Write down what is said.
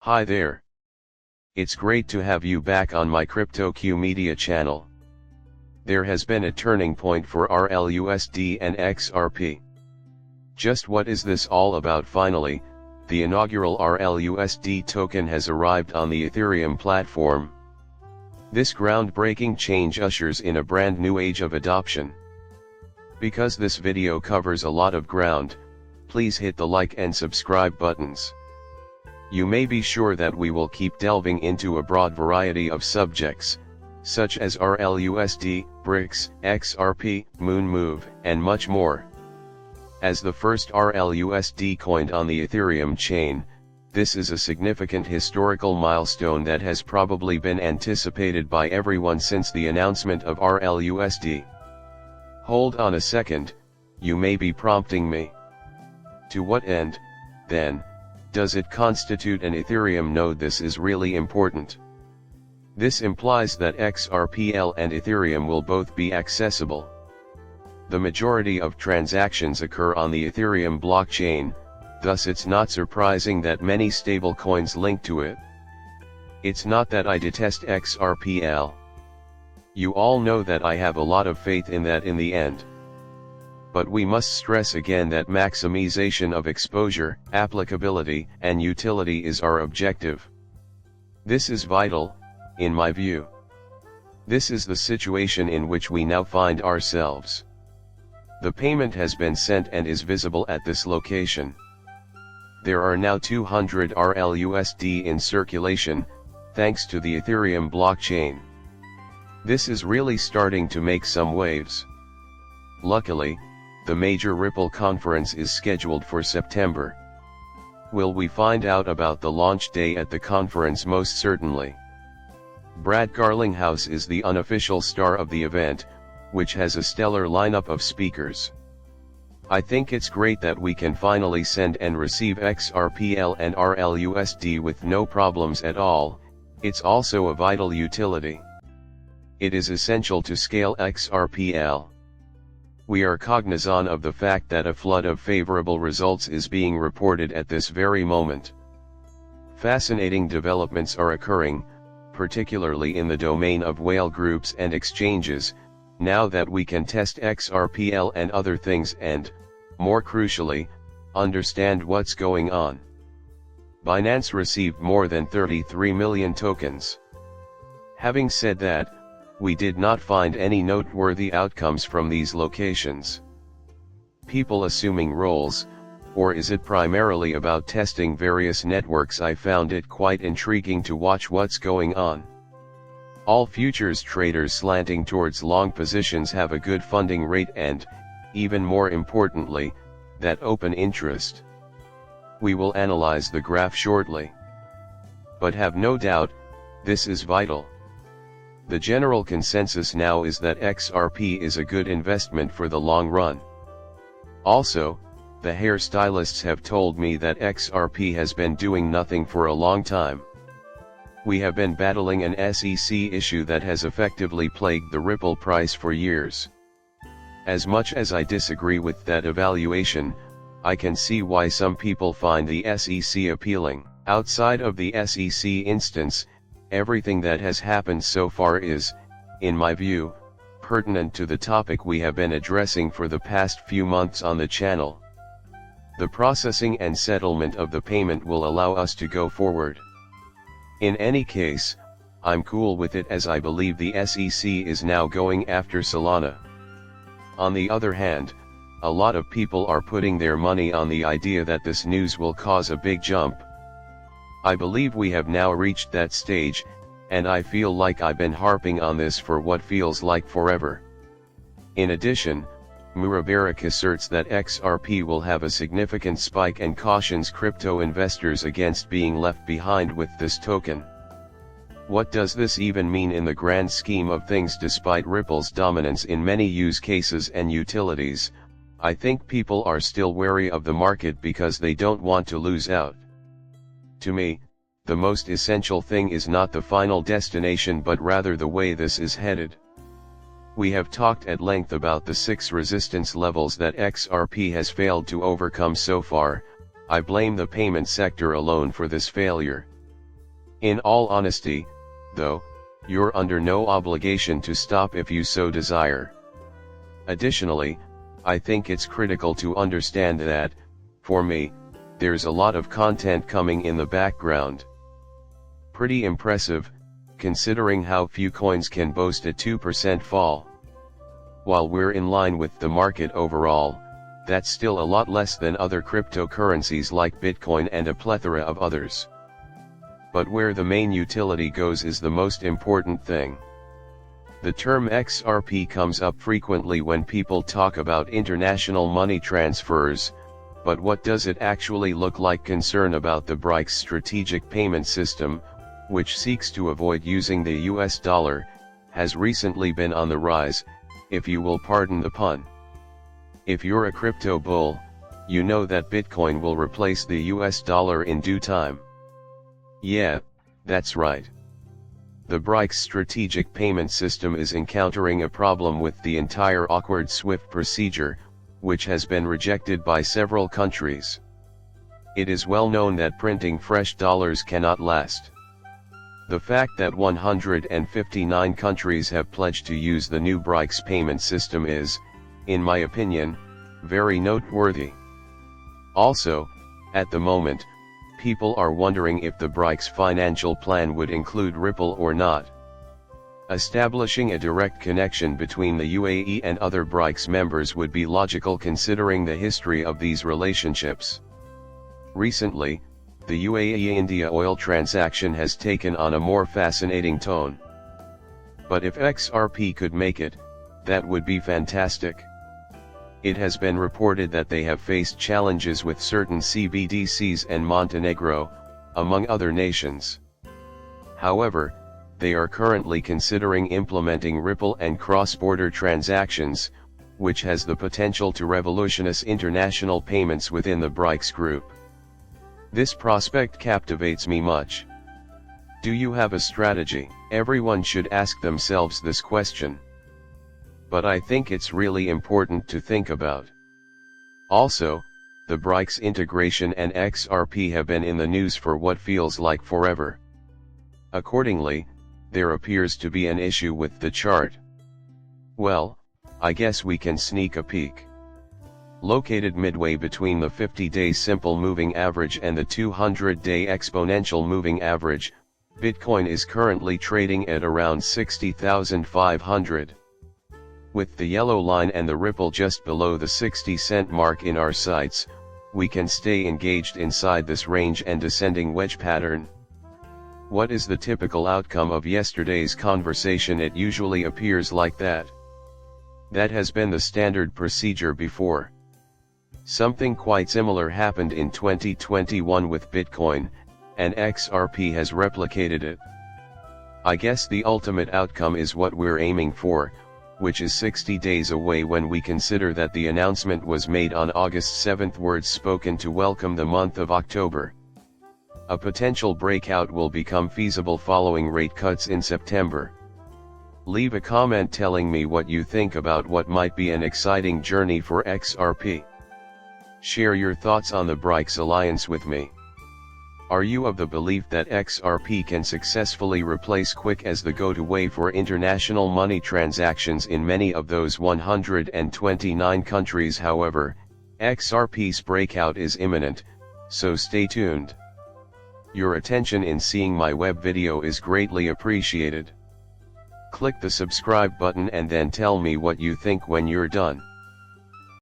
Hi there. It's great to have you back on my CryptoQ Media channel. There has been a turning point for RLUSD and XRP. Just what is this all about? Finally, the inaugural RLUSD token has arrived on the Ethereum platform. This groundbreaking change ushers in a brand new age of adoption. Because this video covers a lot of ground, please hit the like and subscribe buttons. You may be sure that we will keep delving into a broad variety of subjects, such as RLUSD, BRICS, XRP, Moon Move, and much more. As the first RLUSD coined on the Ethereum chain, this is a significant historical milestone that has probably been anticipated by everyone since the announcement of RLUSD. Hold on a second, you may be prompting me. To what end, then, does it constitute an Ethereum node? This is really important. This implies that XRPL and Ethereum will both be accessible. The majority of transactions occur on the Ethereum blockchain, thus it's not surprising that many stablecoins link to it. It's not that I detest XRPL. You all know that I have a lot of faith in that in the end. But we must stress again that maximization of exposure, applicability, and utility is our objective. This is vital, in my view. This is the situation in which we now find ourselves. The payment has been sent and is visible at this location. There are now 200 RLUSD in circulation, thanks to the Ethereum blockchain. This is really starting to make some waves. Luckily, the major Ripple conference is scheduled for September. Will we find out about the launch day at the conference? Most certainly. Brad Garlinghouse is the unofficial star of the event, which has a stellar lineup of speakers. I think it's great that we can finally send and receive XRPL and RLUSD with no problems at all. It's also a vital utility. It is essential to scale XRPL. We are cognizant of the fact that a flood of favorable results is being reported at this very moment. Fascinating developments are occurring, particularly in the domain of whale groups and exchanges, now that we can test XRPL and other things and, more crucially, understand what's going on. Binance received more than 33 million tokens. Having said that, we did not find any noteworthy outcomes from these locations. People assuming roles, or is it primarily about testing various networks? I found it quite intriguing to watch what's going on. All futures traders slanting towards long positions have a good funding rate and, even more importantly, that open interest. We will analyze the graph shortly. But have no doubt, this is vital. The general consensus now is that XRP is a good investment for the long run. Also, the hairstylists have told me that XRP has been doing nothing for a long time. We have been battling an SEC issue that has effectively plagued the Ripple price for years. As much as I disagree with that evaluation, I can see why some people find the SEC appealing. Outside of the SEC instance, everything that has happened so far is, in my view, pertinent to the topic we have been addressing for the past few months on the channel. The processing and settlement of the payment will allow us to go forward. In any case, I'm cool with it as I believe the SEC is now going after Solana. On the other hand, a lot of people are putting their money on the idea that this news will cause a big jump. I believe we have now reached that stage, and I feel like I've been harping on this for what feels like forever. In addition, Murabarak asserts that XRP will have a significant spike and cautions crypto investors against being left behind with this token. What does this even mean in the grand scheme of things? Despite Ripple's dominance in many use cases and utilities, I think people are still wary of the market because they don't want to lose out. To me, the most essential thing is not the final destination but rather the way this is headed. We have talked at length about the 6 resistance levels that XRP has failed to overcome so far. I blame the payment sector alone for this failure. In all honesty, though, you're under no obligation to stop if you so desire. Additionally, I think it's critical to understand that, for me, there's a lot of content coming in the background. Pretty impressive, considering how few coins can boast a 2% fall. While we're in line with the market overall, that's still a lot less than other cryptocurrencies like Bitcoin and a plethora of others. But where the main utility goes is the most important thing. The term XRP comes up frequently when people talk about international money transfers, but what does it actually look like? Concern about the BRICS strategic payment system, which seeks to avoid using the US dollar, has recently been on the rise, if you will pardon the pun. If you're a crypto bull, you know that Bitcoin will replace the US dollar in due time. Yeah, that's right. The BRICS strategic payment system is encountering a problem with the entire awkward SWIFT procedure, which has been rejected by several countries. It is well known that printing fresh dollars cannot last. The fact that 159 countries have pledged to use the new BRICS payment system is, in my opinion, very noteworthy. Also, at the moment, people are wondering if the BRICS financial plan would include Ripple or not. Establishing a direct connection between the UAE and other BRICS members would be logical considering the history of these relationships. Recently, the UAE-India oil transaction has taken on a more fascinating tone. But if XRP could make it, that would be fantastic. It has been reported that they have faced challenges with certain CBDCs and Montenegro, among other nations. However, they are currently considering implementing Ripple and cross-border transactions, which has the potential to revolutionize international payments within the BRICS group. This prospect captivates me much. Do you have a strategy? Everyone should ask themselves this question. But I think it's really important to think about. Also, the BRICS integration and XRP have been in the news for what feels like forever. Accordingly, there appears to be an issue with the chart. Well, I guess we can sneak a peek. Located midway between the 50-day simple moving average and the 200-day exponential moving average, Bitcoin is currently trading at around 60,500. With the yellow line and the ripple just below the 60-cent mark in our sights, we can stay engaged inside this range and descending wedge pattern. What is the typical outcome of yesterday's conversation? It usually appears like that. That has been the standard procedure before. Something quite similar happened in 2021 with Bitcoin, and XRP has replicated it. I guess the ultimate outcome is what we're aiming for, which is 60 days away when we consider that the announcement was made on August 7, words spoken to welcome the month of October. A potential breakout will become feasible following rate cuts in September. Leave a comment telling me what you think about what might be an exciting journey for XRP. Share your thoughts on the BRICS alliance with me. Are you of the belief that XRP can successfully replace Quick as the go-to way for international money transactions in many of those 129 countries? However, XRP's breakout is imminent, so stay tuned. Your attention in seeing my web video is greatly appreciated. Click the subscribe button and then tell me what you think when you're done.